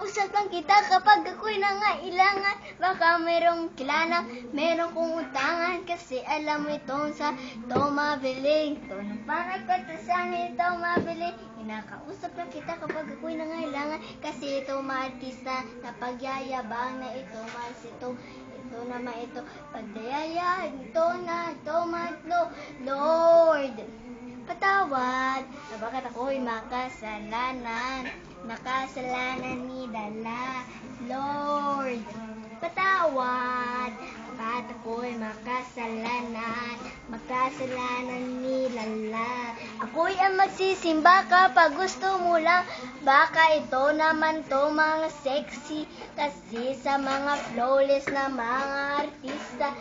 Kinakausap lang kita kapag ako'y nangailangan. Baka merong kilala, merong kong utangan. Kasi alam mo itong sa ito mabiling. Ito ng panagkatasan, ito mabiling. Kinakausap lang kita kapag ako'y nangailangan. Kasi ito maartista na pagyayabang na ito masito. Ito naman ito, pagdayaya, ito na, ito matlo. Lord, patawad, na bakit ako'y makasalanan, nakasalanan ni Dala. Lord, patawad, bakit ako'y makasalanan, makasalanan ni Lala. Ako'y ang magsisimba kapag gusto mo lang, baka ito naman to mga sexy, kasi sa mga flawless na mga artista,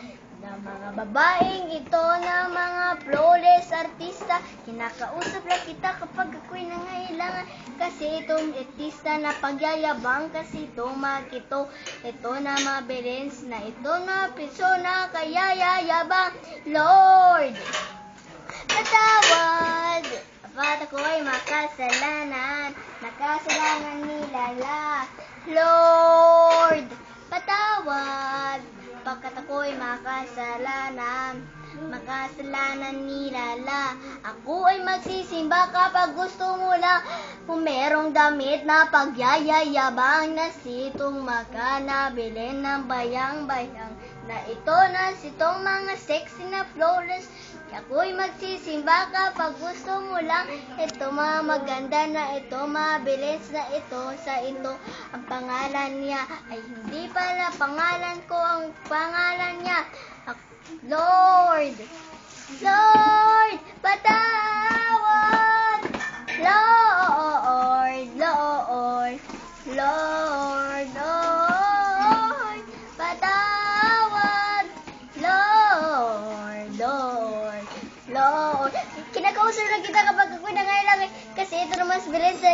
na mga babaeng ito na mga flawless artista. Kinakausap lang kita kapag ako'y nangailangan. Kasi itong artista na pagyayabang. Kasi ito makito. Ito na mabilis na ito na piso na kayayabang. Lord, patawad, dapat ako'y makasalanan, nakasalanan ni Lala. Lord, patawad, pagkat ako'y makasalanan, makasalanan ni Lala. Ako ay magsisimba kapag gusto mo lang. Kung merong damit na pagyayayabang, na sitong makanabilin ng bayang-bayang, na ito na sitong mga sexy na flawless. Ako'y magsisimba kapag gusto mo lang. Ito mga maganda na ito, mabilis na ito, sa ito ang pangalan niya ay hindi pala pangalan ko, ang pangalan niya Lord. Lord, patawad. Lord, Lord, Lord, Lord, patawad. Lord, Lord, Lord. Kinakausap lang kita kapag ako'y nangailangan. Kasi ito naman sa bilis sa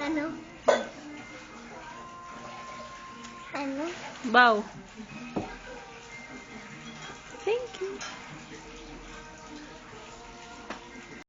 ano? Bow.